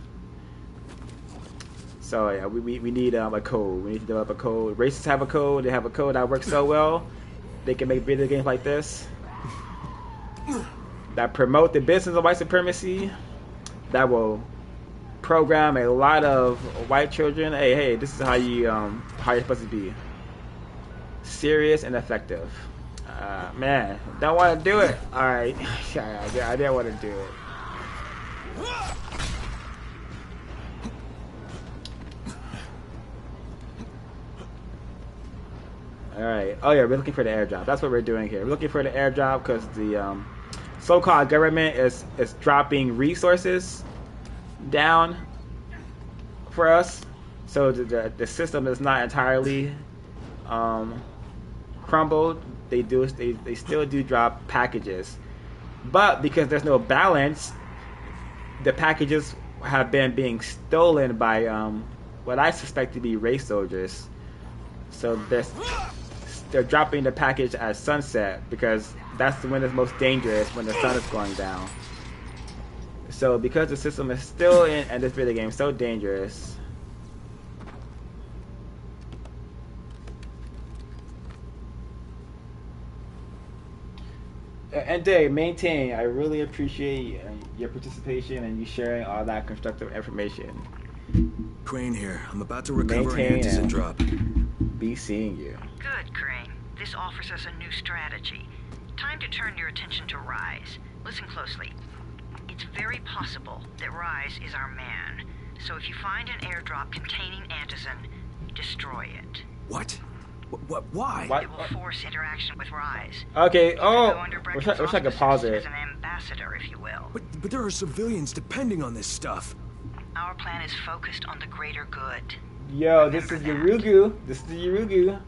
So yeah, we need a code. We need to develop a code. Racists have a code. They have a code that works so well. They can make video games like this that promote the business of white supremacy. That will program a lot of white children. Hey, this is how you're supposed to be. Serious and effective. Man, don't want to do it. All right, I didn't want to do it. All right. Oh yeah, we're looking for the airdrop. That's what we're doing here. We're looking for the airdrop because the so-called government is dropping resources down for us, so the system is not entirely crumbled. They still do drop packages, but because there's no balance, the packages have been being stolen by what I suspect to be race soldiers. So they're dropping the package at sunset because that's when it's most dangerous, when the sun is going down. So because the system is still in, and this video game is so dangerous. And Dave, maintain. I really appreciate your participation and you sharing all that constructive information. Crane here. I'm about to recover an antizin drop. Be seeing you. Good, Crane. This offers us a new strategy. Time to turn your attention to Rise. Listen closely. It's very possible that Rise is our man. So if you find an airdrop containing antizin, destroy it. What? Why? It will force interaction with Rise. Okay. Wish I could pause it. As an ambassador, if you will. But there are civilians depending on this stuff. Our plan is focused on the greater good. Yo, this is Yurugu.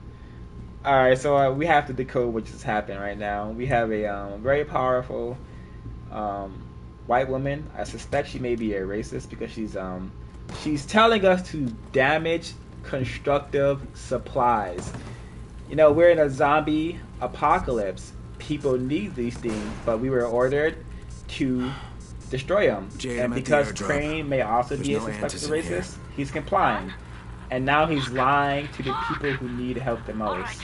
Alright, so we have to decode what just happened right now. We have a very powerful white woman. I suspect she may be a racist because she's telling us to damage constructive supplies. You know, we're in a zombie apocalypse. People need these things, but we were ordered to destroy them. And because Crane may also be a suspected racist, he's complying. And now he's lying to the people who need help the most.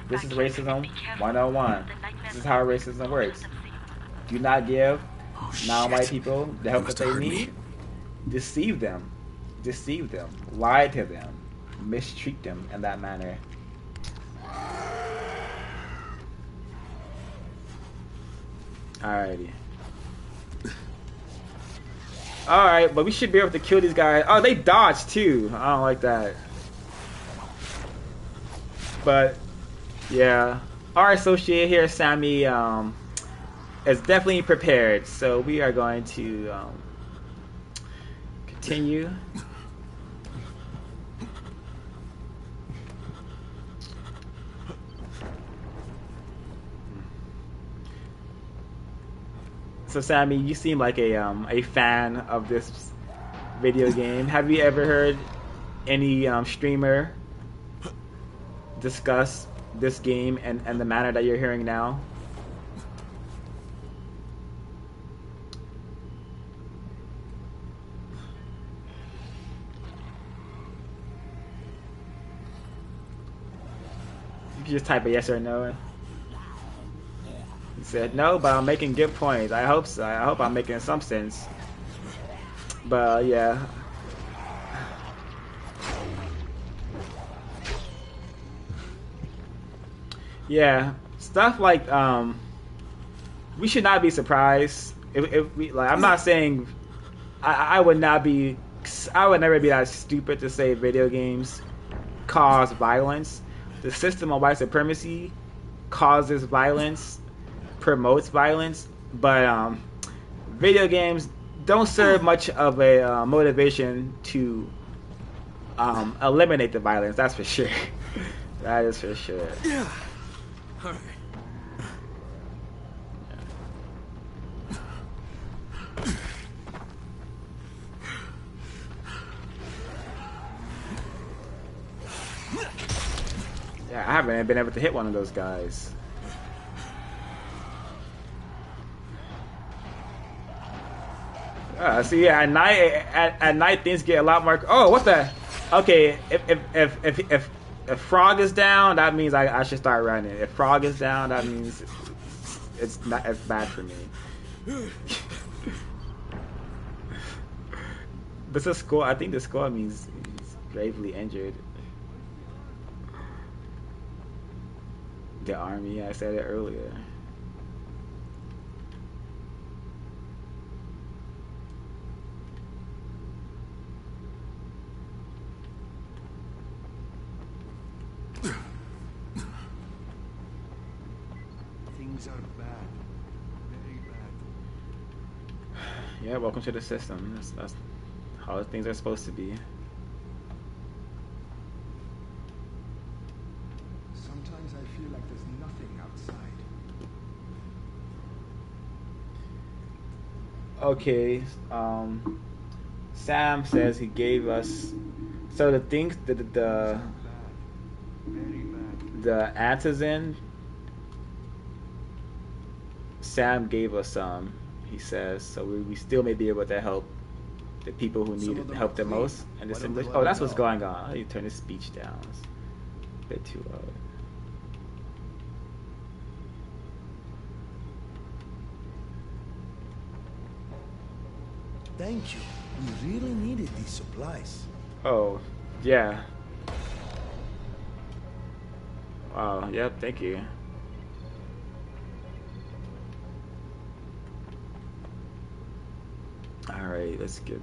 This is racism 101. This is how racism works. Do not give non-white people the help that they need. Deceive them. Lie to them. Mistreat them in that manner. Alrighty. Alright, but we should be able to kill these guys. Oh, they dodged too. I don't like that. But, yeah. Our associate here, Sammy, is definitely prepared. So we are going to continue. So Sammy, you seem like a fan of this video game. Have you ever heard any streamer discuss this game and the manner that you're hearing now? You can just type a yes or no. He said, no, but I'm making good points. I hope so. I hope I'm making some sense. But, yeah. Yeah. Stuff like, we should not be surprised. If we, like, I'm not saying, I would never be that stupid to say video games cause violence. The system of white supremacy causes violence, promotes violence, but video games don't serve much of a motivation to eliminate the violence. That's for sure. That is for sure. Yeah. All right. Yeah, I haven't been able to hit one of those guys. See, yeah, at night things get a lot more. Oh, what's that? Okay, if Frog is down, that means I should start running. If Frog is down, that means it's bad for me. This is score. I think the score means he's gravely injured. The army. I said it earlier. Things are bad. Very bad. Yeah, welcome to the system. That's how things are supposed to be. Sometimes I feel like there's nothing outside. Okay, Sam says he gave us. So the things the antizin. Sam gave us some. He says so. We still may be able to help the people who need help the most. And this English. Oh, that's what's going on. You turn his speech down. It's a bit too loud. Thank you. We really needed these supplies. Oh, yeah. Wow, yep, thank you. Alright, let's get...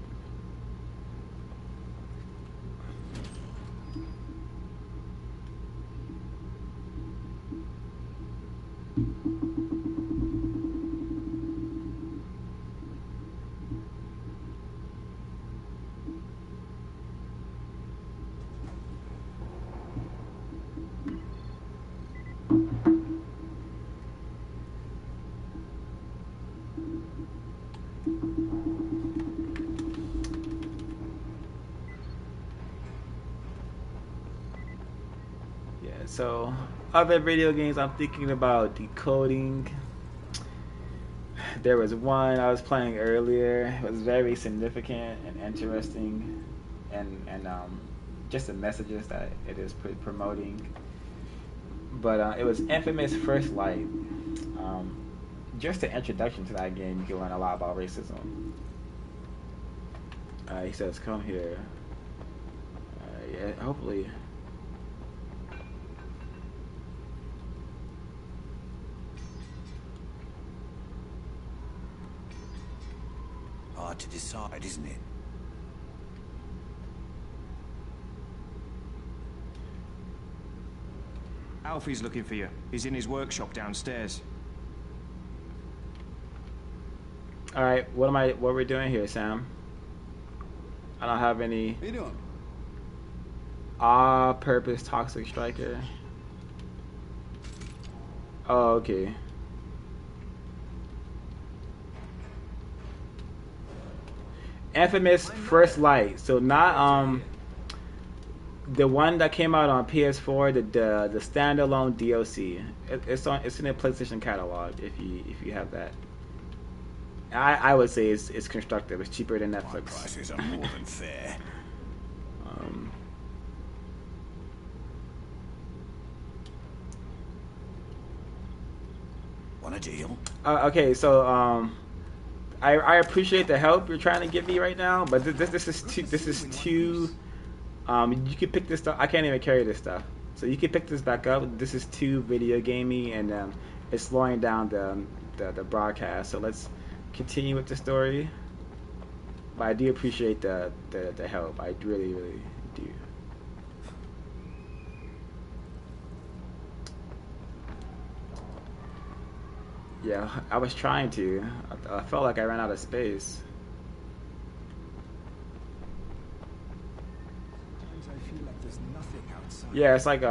So, other video games I'm thinking about decoding. There was one I was playing earlier. It was very significant and interesting, and just the messages that it is promoting. But it was Infamous First Light. Just the introduction to that game, you can learn a lot about racism. He says, "Come here." Yeah, hopefully. Hard to decide, isn't it? Alfie's looking for you. He's in his workshop downstairs. All right, what are we doing here, Sam? I don't have any. What are you doing? All-purpose toxic striker. Oh, okay. Infamous First Light. So not the one that came out on PS4, the standalone DLC. It's in the PlayStation catalog if you have that. I would say it's constructive. It's cheaper than Netflix. My prices are more than fair. Want a deal? Okay, so I appreciate the help you're trying to give me right now, but this is too. You can pick this stuff. I can't even carry this stuff, so you can pick this back up. This is too video gamey, and it's slowing down the broadcast. So let's continue with the story. But I do appreciate the help. I really do. Yeah, I was trying to. I felt like I ran out of space. Sometimes I feel like there's nothing outside. Yeah, it's like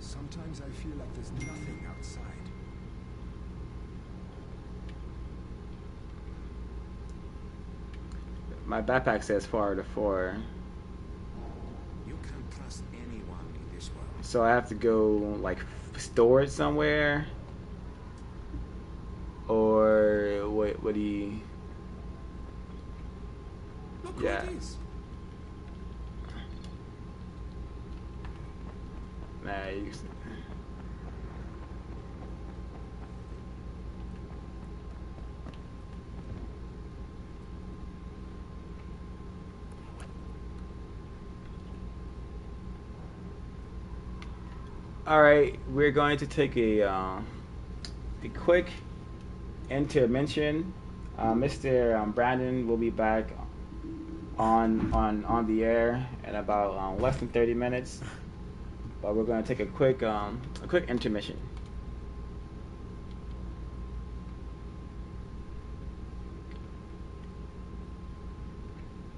Sometimes I feel like there's nothing outside. my backpack says 4 to 4. You can't trust anyone in this world. So I have to go like store it somewhere, or what do you? Look Yeah. who it is. Nah, you. All right, we're going to take a quick intervention. Mr. Brandon will be back on the air in about less than 30 minutes. But we're going to take a quick intermission.